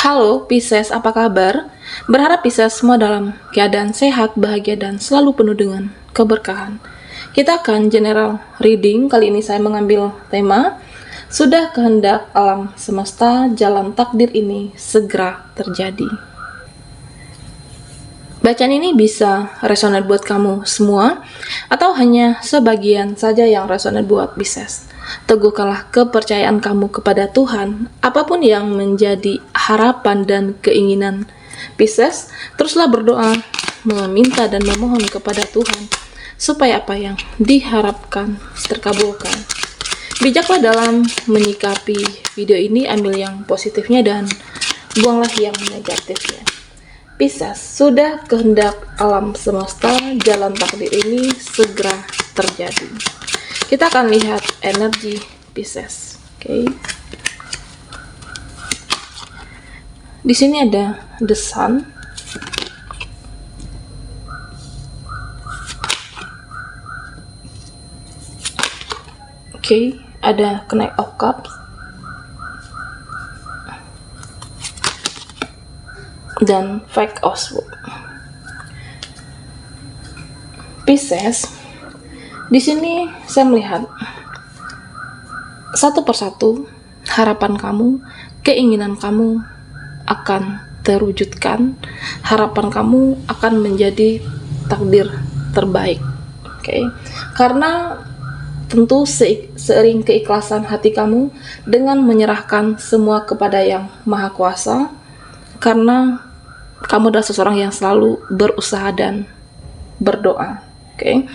Halo Pisces, apa kabar? Berharap Pisces semua dalam keadaan sehat, bahagia, dan selalu penuh dengan keberkahan. Kita akan general reading. Kali ini saya mengambil tema Sudah kehendak alam semesta, jalan takdir ini segera terjadi. Bacaan ini bisa resonate buat kamu semua, atau hanya sebagian saja yang resonate buat Pisces. Teguhkanlah kepercayaan kamu kepada Tuhan, apapun yang menjadi harapan dan keinginan Pisces. Teruslah berdoa, meminta dan memohon kepada Tuhan, supaya apa yang diharapkan terkabulkan. Bijaklah dalam menyikapi video ini, ambil yang positifnya dan buanglah yang negatifnya. Pisces, sudah kehendak alam semesta, jalan takdir ini segera terjadi. Kita akan lihat energi Pisces. Oke. Di sini ada the sun. Oke, ada Knight of Cups. Dan Five of Swords. Pisces, di sini saya melihat satu persatu harapan kamu, keinginan kamu akan terwujudkan, harapan kamu akan menjadi takdir terbaik. Oke. Karena tentu seiring keikhlasan hati kamu dengan menyerahkan semua kepada Yang Maha Kuasa, karena kamu adalah seseorang yang selalu berusaha dan berdoa. Oke.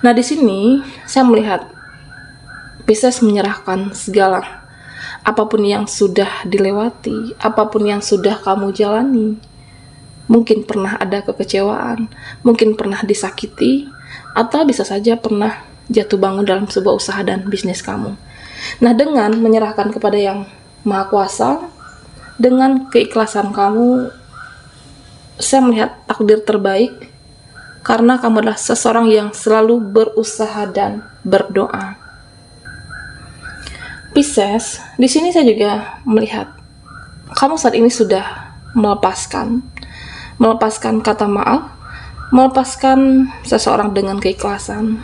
Nah, di sini saya melihat Pisces menyerahkan segala, apapun yang sudah dilewati, apapun yang sudah kamu jalani. Mungkin pernah ada kekecewaan, mungkin pernah disakiti, atau bisa saja pernah jatuh bangun dalam sebuah usaha dan bisnis kamu. Nah, dengan menyerahkan kepada Yang Maha Kuasa, dengan keikhlasan kamu, saya melihat takdir terbaik, karena kamu adalah seseorang yang selalu berusaha dan berdoa. Pisces, di sini saya juga melihat kamu saat ini sudah melepaskan kata maaf, melepaskan seseorang dengan keikhlasan,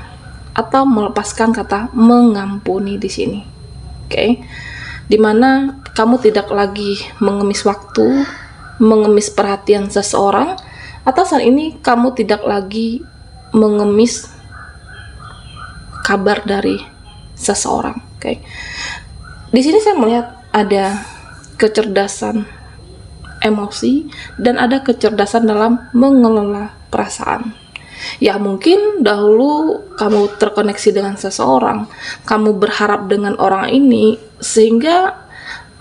atau melepaskan kata mengampuni di sini. Oke. Dimana kamu tidak lagi mengemis waktu, mengemis perhatian seseorang, atau saat ini kamu tidak lagi mengemis kabar dari seseorang. Oke. Di sini saya melihat ada kecerdasan emosi dan ada kecerdasan dalam mengelola perasaan. Ya, mungkin dahulu kamu terkoneksi dengan seseorang, kamu berharap dengan orang ini, sehingga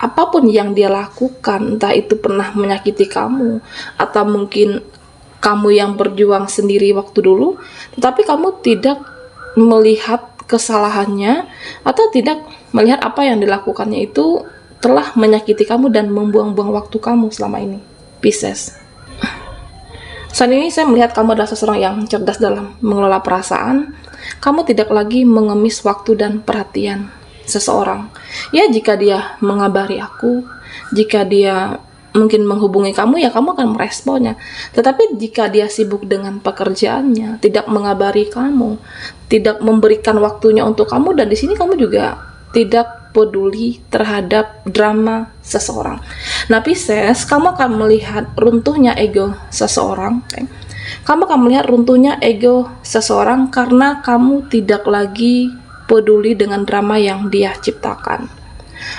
apapun yang dia lakukan, entah itu pernah menyakiti kamu, atau mungkin kamu yang berjuang sendiri waktu dulu, tetapi kamu tidak melihat kesalahannya, atau tidak melihat apa yang dilakukannya itu telah menyakiti kamu dan membuang-buang waktu kamu selama ini, Pisces. Saat ini saya melihat kamu adalah seseorang yang cerdas dalam mengelola perasaan. Kamu tidak lagi mengemis waktu dan perhatian seseorang. Ya, jika dia mengabari aku, jika dia mungkin menghubungi kamu, ya kamu akan meresponnya. Tetapi jika dia sibuk dengan pekerjaannya, tidak mengabari kamu, tidak memberikan waktunya untuk kamu, dan di sini kamu juga tidak peduli terhadap drama seseorang. Nah, Pisces, kamu akan melihat runtuhnya ego seseorang. Okay? Kamu akan melihat runtuhnya ego seseorang karena kamu tidak lagi peduli dengan drama yang dia ciptakan.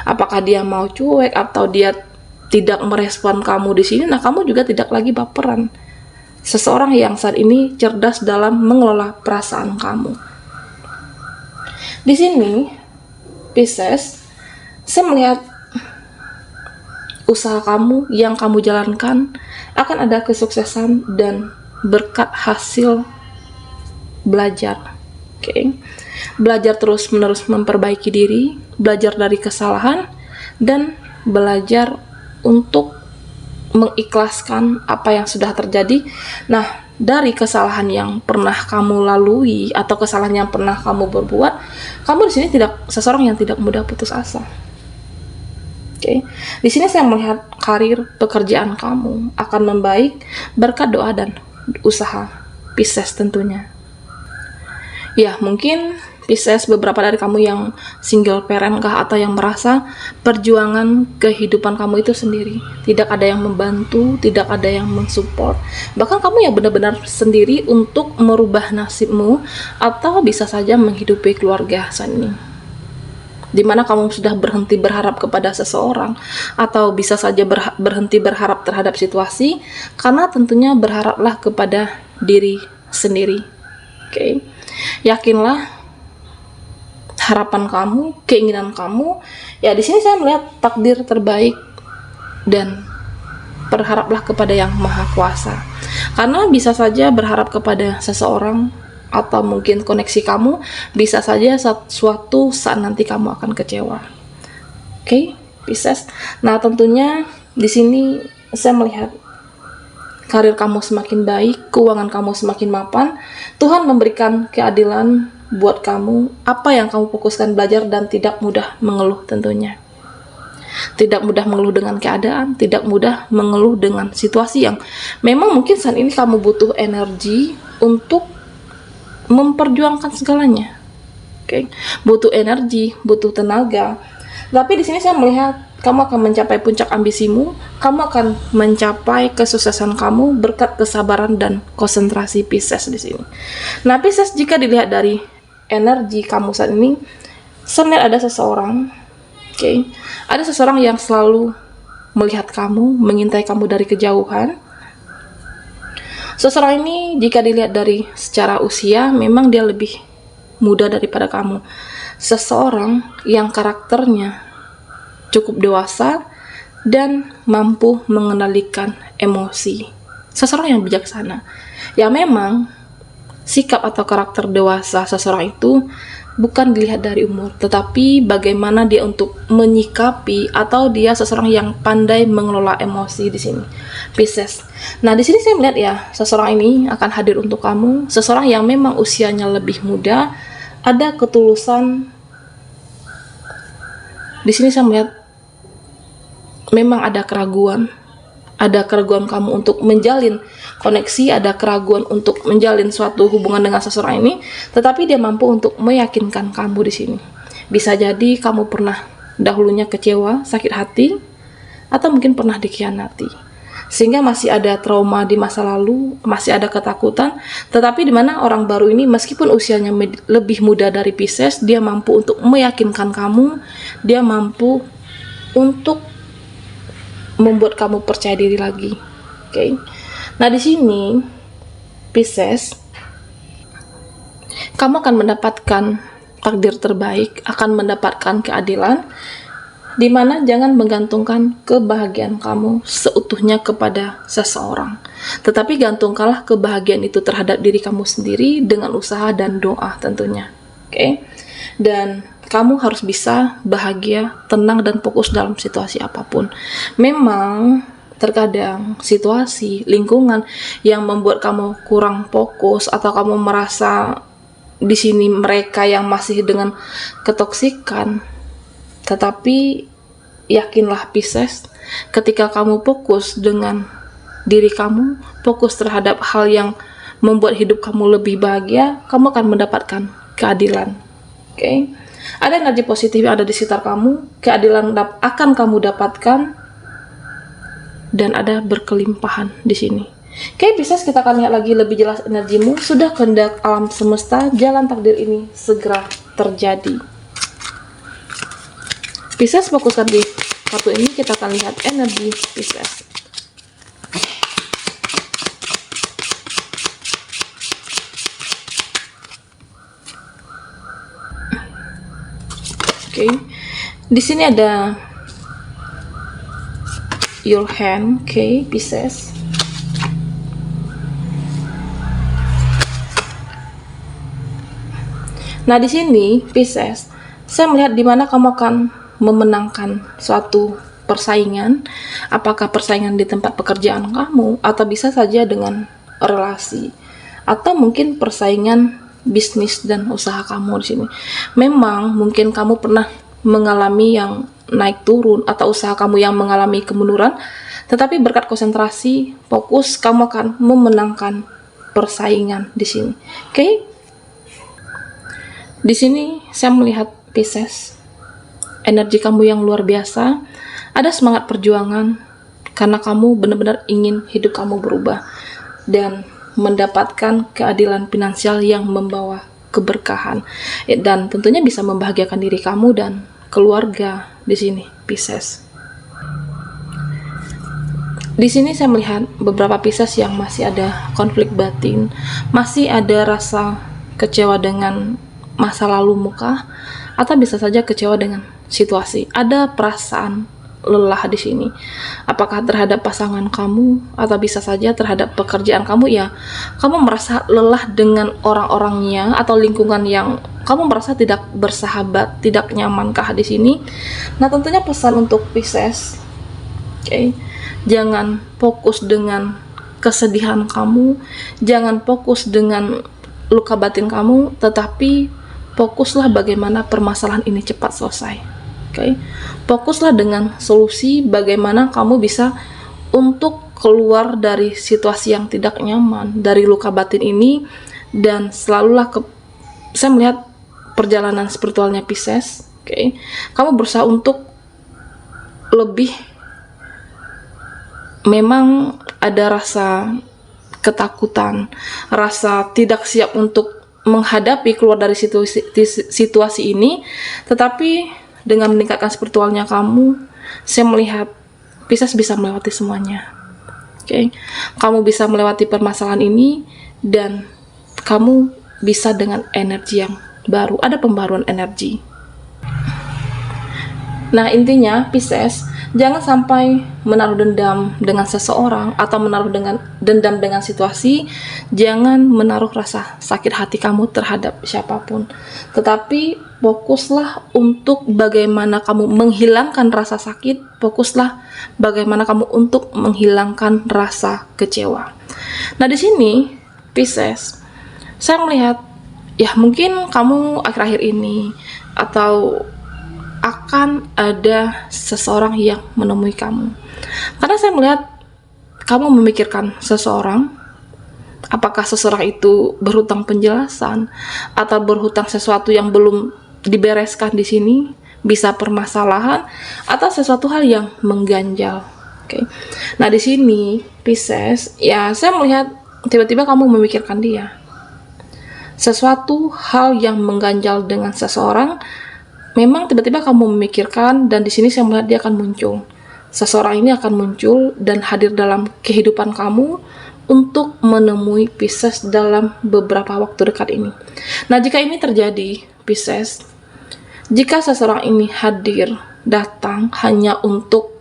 Apakah dia mau cuek atau dia tidak merespon kamu di sini? Nah, kamu juga tidak lagi baperan. Seseorang yang saat ini cerdas dalam mengelola perasaan kamu. Di sini Pisces, saya melihat usaha kamu yang kamu jalankan akan ada kesuksesan dan berkat hasil belajar. Oke. Belajar terus-menerus memperbaiki diri, belajar dari kesalahan, dan belajar untuk mengikhlaskan apa yang sudah terjadi. Nah, dari kesalahan yang pernah kamu lalui atau kesalahan yang pernah kamu berbuat, kamu di sini tidak seseorang yang tidak mudah putus asa. Oke. Di sini saya melihat karir pekerjaan kamu akan membaik berkat doa dan usaha Pisces tentunya. Ya, mungkin Pisces beberapa dari kamu yang single parent kah, atau yang merasa perjuangan kehidupan kamu itu sendiri. Tidak ada yang membantu, tidak ada yang mensupport. Bahkan kamu yang benar-benar sendiri untuk merubah nasibmu, atau bisa saja menghidupi keluarga saat ini. Dimana kamu sudah berhenti berharap kepada seseorang, atau bisa saja berhenti berharap terhadap situasi, karena tentunya berharaplah kepada diri sendiri. Oke. Yakinlah harapan kamu, keinginan kamu. Ya, di sini saya melihat takdir terbaik, dan berharaplah kepada Yang Maha Kuasa. Karena bisa saja berharap kepada seseorang atau mungkin koneksi kamu, bisa saja suatu saat nanti kamu akan kecewa. Oke, Pisces. Nah, tentunya di sini saya melihat karir kamu semakin baik, keuangan kamu semakin mapan. Tuhan memberikan keadilan buat kamu, apa yang kamu fokuskan belajar, dan tidak mudah mengeluh tentunya. Tidak mudah mengeluh dengan keadaan, tidak mudah mengeluh dengan situasi yang memang mungkin saat ini kamu butuh energi untuk memperjuangkan segalanya. Oke. Butuh energi, butuh tenaga. Tapi di sini saya melihat kamu akan mencapai puncak ambisimu, kamu akan mencapai kesuksesan kamu berkat kesabaran dan konsentrasi Pisces di sini. Nah, Pisces, jika dilihat dari energi kamu saat ini, saya melihat ada seseorang, ada seseorang yang selalu melihat kamu, mengintai kamu dari kejauhan. Seseorang ini jika dilihat dari secara usia, memang dia lebih muda daripada kamu. Seseorang yang karakternya cukup dewasa dan mampu mengendalikan emosi. Seseorang yang bijaksana. Ya, memang sikap atau karakter dewasa seseorang itu bukan dilihat dari umur, tetapi bagaimana dia untuk menyikapi, atau dia seseorang yang pandai mengelola emosi di sini, Pisces. Nah, di sini saya melihat ya, seseorang ini akan hadir untuk kamu, seseorang yang memang usianya lebih muda, ada ketulusan. Di sini saya melihat memang ada keraguan kamu untuk menjalin koneksi, ada keraguan untuk menjalin suatu hubungan dengan seseorang ini, tetapi dia mampu untuk meyakinkan kamu di sini. Bisa jadi kamu pernah dahulunya kecewa, sakit hati, atau mungkin pernah dikhianati, sehingga masih ada trauma di masa lalu, masih ada ketakutan, tetapi di mana orang baru ini meskipun usianya lebih muda dari Pisces, dia mampu untuk meyakinkan kamu, dia mampu untuk membuat kamu percaya diri lagi. Oke. Nah, di sini Pisces, kamu akan mendapatkan takdir terbaik, akan mendapatkan keadilan, di mana jangan menggantungkan kebahagiaan kamu seutuhnya kepada seseorang, tetapi gantungkanlah kebahagiaan itu terhadap diri kamu sendiri dengan usaha dan doa tentunya. Oke. Dan kamu harus bisa bahagia, tenang, dan fokus dalam situasi apapun. Memang terkadang situasi, lingkungan yang membuat kamu kurang fokus, atau kamu merasa di sini mereka yang masih dengan ketoksikan. Tetapi yakinlah Pisces, ketika kamu fokus dengan diri kamu, fokus terhadap hal yang membuat hidup kamu lebih bahagia, kamu akan mendapatkan keadilan. Oke. Ada energi positif yang ada di sekitar kamu, keadilan akan kamu dapatkan, dan ada berkelimpahan di sini. Oke, Pisces, kita akan lihat lagi lebih jelas energimu. Sudah kehendak alam semesta, jalan takdir ini segera terjadi. Pisces, fokuskan di kartu ini, kita akan lihat energi Pisces. Oke, di sini ada your hand, oke, Pisces. Nah, di sini Pisces, saya melihat di mana kamu akan memenangkan suatu persaingan, apakah persaingan di tempat pekerjaan kamu, atau bisa saja dengan relasi, atau mungkin persaingan bisnis dan usaha kamu di sini. Memang mungkin kamu pernah mengalami yang naik turun atau usaha kamu yang mengalami kemunduran, tetapi berkat konsentrasi, fokus, kamu akan memenangkan persaingan di sini. Oke? Di sini saya melihat Pisces, energi kamu yang luar biasa, ada semangat perjuangan karena kamu benar-benar ingin hidup kamu berubah dan mendapatkan keadilan finansial yang membawa keberkahan dan tentunya bisa membahagiakan diri kamu dan keluarga di sini, Pisces. Di sini saya melihat beberapa Pisces yang masih ada konflik batin, masih ada rasa kecewa dengan masa lalu muka, atau bisa saja kecewa dengan situasi. Ada perasaan lelah di sini. Apakah terhadap pasangan kamu atau bisa saja terhadap pekerjaan kamu, ya kamu merasa lelah dengan orang-orangnya atau lingkungan yang kamu merasa tidak bersahabat, tidak nyamankah di sini. Nah, tentunya pesan untuk Pisces, jangan fokus dengan kesedihan kamu, jangan fokus dengan luka batin kamu, tetapi fokuslah bagaimana permasalahan ini cepat selesai. Fokuslah dengan solusi bagaimana kamu bisa untuk keluar dari situasi yang tidak nyaman, dari luka batin ini, dan selalulah saya melihat perjalanan spiritualnya Pisces. Kamu berusaha untuk lebih, memang ada rasa ketakutan, rasa tidak siap untuk menghadapi keluar dari situasi ini, tetapi dengan meningkatkan spiritualnya kamu, saya melihat Pisces bisa melewati semuanya. Kamu bisa melewati permasalahan ini dan kamu bisa dengan energi yang baru, ada pembaruan energi. Nah, intinya Pisces, jangan sampai menaruh dendam dengan seseorang atau menaruh dendam dengan situasi. Jangan menaruh rasa sakit hati kamu terhadap siapapun, tetapi fokuslah untuk bagaimana kamu menghilangkan rasa sakit. Fokuslah bagaimana kamu untuk menghilangkan rasa kecewa. Nah, di sini Pisces, saya melihat ya mungkin kamu akhir-akhir ini atau akan ada seseorang yang menemui kamu, karena saya melihat kamu memikirkan seseorang. Apakah seseorang itu berhutang penjelasan atau berhutang sesuatu yang belum dibereskan di sini, bisa permasalahan atau sesuatu hal yang mengganjal. Nah, di sini Pisces, ya saya melihat tiba-tiba kamu memikirkan dia, sesuatu hal yang mengganjal dengan seseorang. Memang tiba-tiba kamu memikirkan, dan di sini saya melihat dia akan muncul. Seseorang ini akan muncul dan hadir dalam kehidupan kamu untuk menemui Pisces dalam beberapa waktu dekat ini. Nah, jika ini terjadi, Pisces, jika seseorang ini hadir, datang hanya untuk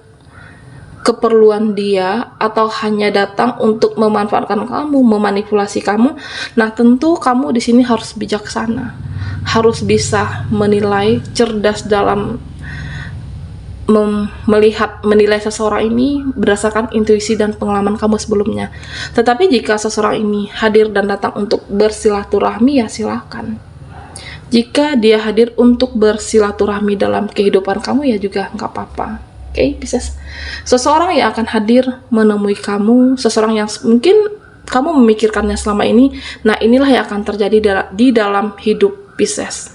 keperluan dia atau hanya datang untuk memanfaatkan kamu, memanipulasi kamu, nah tentu kamu di sini harus bijaksana, harus bisa menilai, cerdas dalam menilai seseorang ini berdasarkan intuisi dan pengalaman kamu sebelumnya. Tetapi jika seseorang ini hadir dan datang untuk bersilaturahmi, ya silakan. Jika dia hadir untuk bersilaturahmi dalam kehidupan kamu, ya juga nggak apa-apa. Pisces, seseorang yang akan hadir menemui kamu, seseorang yang mungkin kamu memikirkannya selama ini, nah inilah yang akan terjadi di dalam hidup Pisces.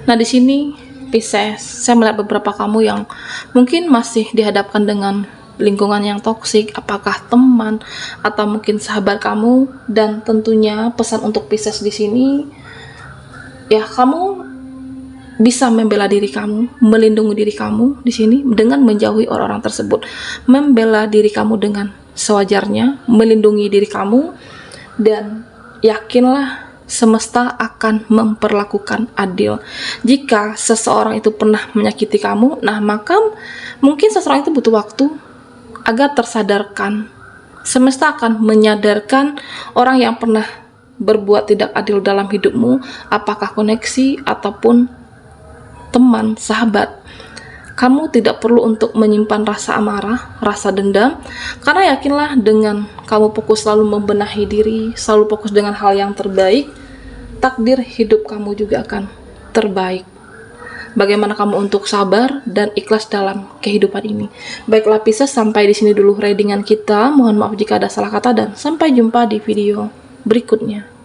Nah, di sini Pisces, saya melihat beberapa kamu yang mungkin masih dihadapkan dengan lingkungan yang toksik, apakah teman atau mungkin sahabat kamu, dan tentunya pesan untuk Pisces di sini, ya kamu bisa membela diri kamu, melindungi diri kamu di sini dengan menjauhi orang-orang tersebut, membela diri kamu dengan sewajarnya, melindungi diri kamu, dan yakinlah semesta akan memperlakukan adil. Jika seseorang itu pernah menyakiti kamu, nah maka mungkin seseorang itu butuh waktu agar tersadarkan. Semesta akan menyadarkan orang yang pernah berbuat tidak adil dalam hidupmu, apakah koneksi ataupun teman, sahabat. Kamu tidak perlu untuk menyimpan rasa amarah, rasa dendam, karena yakinlah dengan kamu fokus selalu membenahi diri, selalu fokus dengan hal yang terbaik, takdir hidup kamu juga akan terbaik. bagaimana kamu untuk sabar dan ikhlas dalam kehidupan ini. Baiklah Pisces, sampai di sini dulu readingan kita. Mohon maaf jika ada salah kata dan sampai jumpa di video berikutnya.